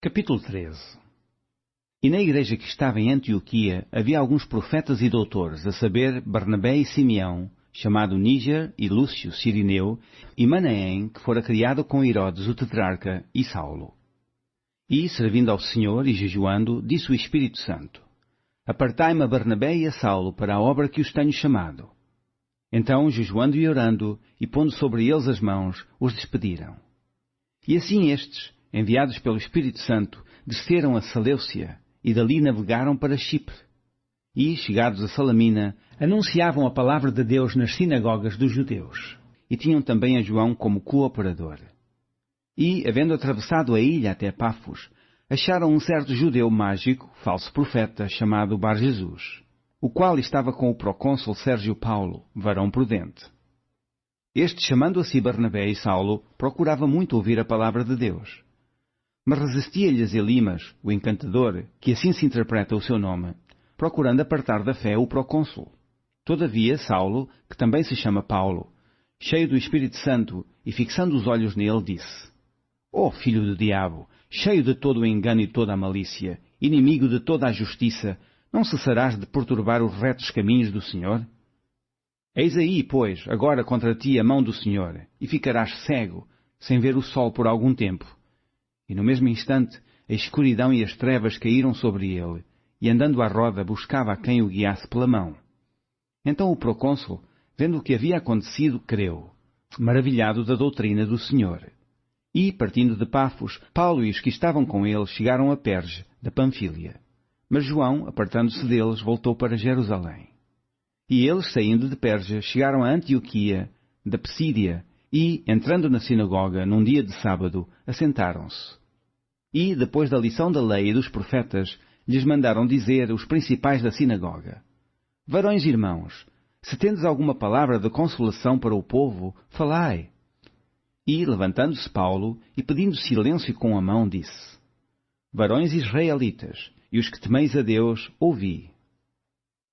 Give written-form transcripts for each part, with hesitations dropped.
Capítulo 13. E na igreja que estava em Antioquia havia alguns profetas e doutores, a saber, Barnabé e Simeão, chamado Níger, e Lúcio Cirineu, e Manaém, que fora criado com Herodes o tetrarca, e Saulo. E, servindo ao Senhor e jejuando, disse o Espírito Santo: Apartai-me a Barnabé e a Saulo para a obra que os tenho chamado. Então, jejuando e orando, e pondo sobre eles as mãos, os despediram. E assim estes, enviados pelo Espírito Santo, desceram a Seleucia, e dali navegaram para Chipre. E, chegados a Salamina, anunciavam a palavra de Deus nas sinagogas dos judeus, e tinham também a João como cooperador. E, havendo atravessado a ilha até Pafos, acharam um certo judeu mágico, falso profeta, chamado Bar-Jesus, o qual estava com o procônsul Sérgio Paulo, varão prudente. Este, chamando a si Barnabé e Saulo, procurava muito ouvir a palavra de Deus. Mas resistia-lhes Elimas, o encantador, que assim se interpreta o seu nome, procurando apartar da fé o procônsul. Todavia Saulo, que também se chama Paulo, cheio do Espírito Santo e fixando os olhos nele, disse: Ó filho do diabo, cheio de todo o engano e toda a malícia, inimigo de toda a justiça, não cessarás de perturbar os retos caminhos do Senhor? Eis aí, pois, agora contra ti a mão do Senhor, e ficarás cego, sem ver o sol por algum tempo. E no mesmo instante, a escuridão e as trevas caíram sobre ele, e andando à roda buscava a quem o guiasse pela mão. Então o procônsul, vendo o que havia acontecido, creu, maravilhado da doutrina do Senhor. E, partindo de Pafos, Paulo e os que estavam com ele chegaram a Perge, da Panfília. Mas João, apartando-se deles, voltou para Jerusalém. E eles, saindo de Perge, chegaram a Antioquia, da Psídia, e, entrando na sinagoga, num dia de sábado, assentaram-se. E, depois da lição da lei e dos profetas, lhes mandaram dizer os principais da sinagoga: Varões irmãos, se tendes alguma palavra de consolação para o povo, falai. E, levantando-se Paulo, e pedindo silêncio com a mão, disse: Varões israelitas, e os que temeis a Deus, ouvi.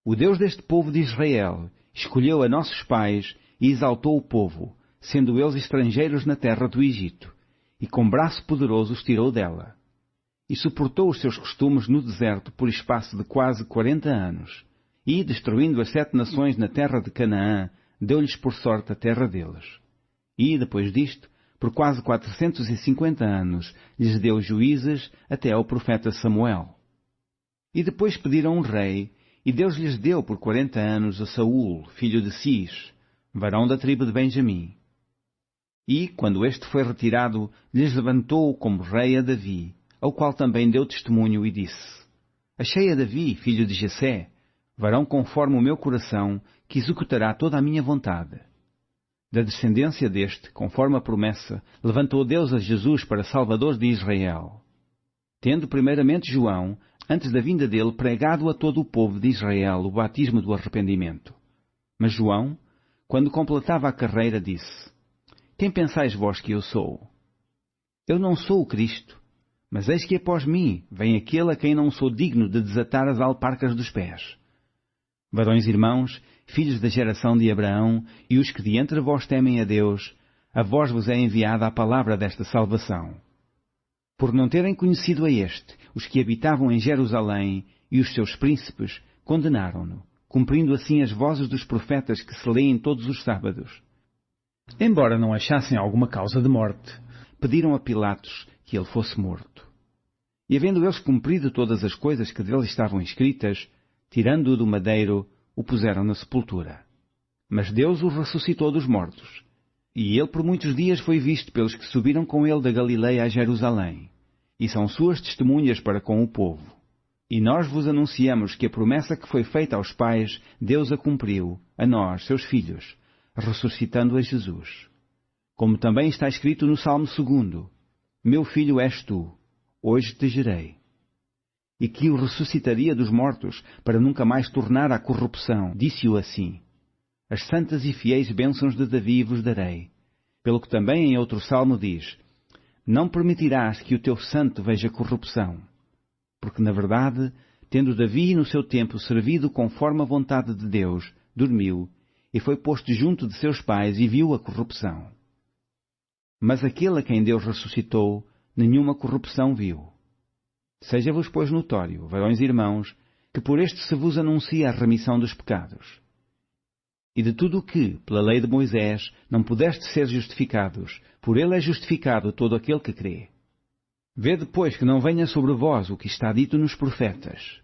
O Deus deste povo de Israel escolheu a nossos pais e exaltou o povo, sendo eles estrangeiros na terra do Egito, e com braço poderoso os tirou dela. E suportou os seus costumes no deserto por espaço de quase 40 anos, e, destruindo as 7 nações na terra de Canaã, deu-lhes por sorte a terra deles. E, depois disto, por quase 450 anos, lhes deu juízes até ao profeta Samuel. E depois pediram um rei, e Deus lhes deu por 40 anos a Saúl, filho de Cis, varão da tribo de Benjamim. E, quando este foi retirado, lhes levantou como rei a Davi, ao qual também deu testemunho e disse: Achei a Davi, filho de Jessé, varão conforme o meu coração, que executará toda a minha vontade. Da descendência deste, conforme a promessa, levantou Deus a Jesus para Salvador de Israel. Tendo primeiramente João, antes da vinda dele, pregado a todo o povo de Israel o batismo do arrependimento. Mas João, quando completava a carreira, disse: Quem pensais vós que eu sou? Eu não sou o Cristo, mas eis que após mim vem aquele a quem não sou digno de desatar as alparcas dos pés. Varões irmãos, filhos da geração de Abraão, e os que de entre vós temem a Deus, a vós vos é enviada a palavra desta salvação. Por não terem conhecido a este, os que habitavam em Jerusalém e os seus príncipes condenaram-no, cumprindo assim as vozes dos profetas que se leem todos os sábados. Embora não achassem alguma causa de morte, pediram a Pilatos que ele fosse morto. E havendo eles cumprido todas as coisas que dele estavam escritas, tirando-o do madeiro, o puseram na sepultura. Mas Deus o ressuscitou dos mortos. E ele por muitos dias foi visto pelos que subiram com ele da Galileia a Jerusalém, e são suas testemunhas para com o povo. E nós vos anunciamos que a promessa que foi feita aos pais, Deus a cumpriu, a nós, seus filhos, ressuscitando a Jesus. Como também está escrito no Salmo 2: Meu filho és tu, hoje te gerei. E que o ressuscitaria dos mortos, para nunca mais tornar à corrupção, disse-o assim: As santas e fiéis bênçãos de Davi vos darei. Pelo que também em outro salmo diz: Não permitirás que o teu santo veja corrupção. Porque, na verdade, tendo Davi no seu tempo servido conforme a vontade de Deus, dormiu, e foi posto junto de seus pais e viu a corrupção. Mas aquele a quem Deus ressuscitou, nenhuma corrupção viu. Seja-vos, pois, notório, varões e irmãos, que por este se vos anuncia a remissão dos pecados. E de tudo o que, pela lei de Moisés, não pudeste ser justificados, por ele é justificado todo aquele que crê. Vede, pois, que não venha sobre vós o que está dito nos profetas.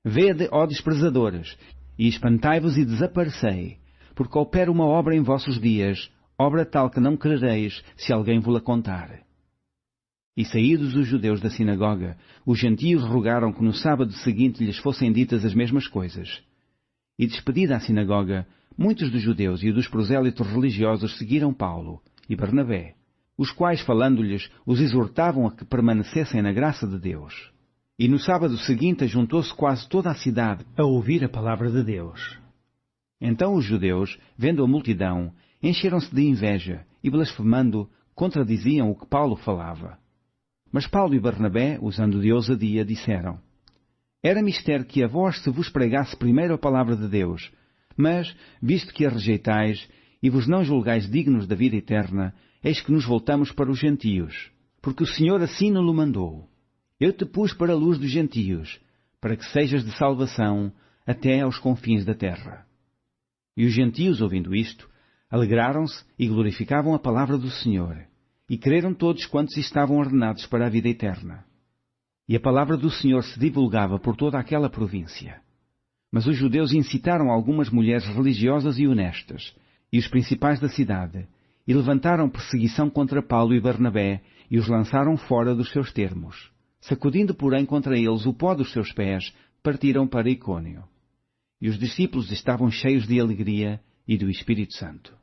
Vede, ó desprezadores, e espantai-vos e desaparecei, porque opera uma obra em vossos dias, obra tal que não crereis, se alguém vos-la contar. E saídos os judeus da sinagoga, os gentios rogaram que no sábado seguinte lhes fossem ditas as mesmas coisas. E despedida a sinagoga, muitos dos judeus e dos prosélitos religiosos seguiram Paulo e Barnabé, os quais, falando-lhes, os exortavam a que permanecessem na graça de Deus. E no sábado seguinte juntou-se quase toda a cidade a ouvir a palavra de Deus. Então os judeus, vendo a multidão, encheram-se de inveja e, blasfemando, contradiziam o que Paulo falava. Mas Paulo e Barnabé, usando de ousadia, disseram: Era mister que a vós se vos pregasse primeiro a palavra de Deus, mas, visto que a rejeitais e vos não julgais dignos da vida eterna, eis que nos voltamos para os gentios, porque o Senhor assim nos mandou. Eu te pus para a luz dos gentios, para que sejas de salvação até aos confins da terra. E os gentios, ouvindo isto, alegraram-se e glorificavam a palavra do Senhor, e creram todos quantos estavam ordenados para a vida eterna. E a palavra do Senhor se divulgava por toda aquela província. Mas os judeus incitaram algumas mulheres religiosas e honestas, e os principais da cidade, e levantaram perseguição contra Paulo e Barnabé, e os lançaram fora dos seus termos. Sacudindo, porém, contra eles o pó dos seus pés, partiram para Icônio. E os discípulos estavam cheios de alegria e do Espírito Santo.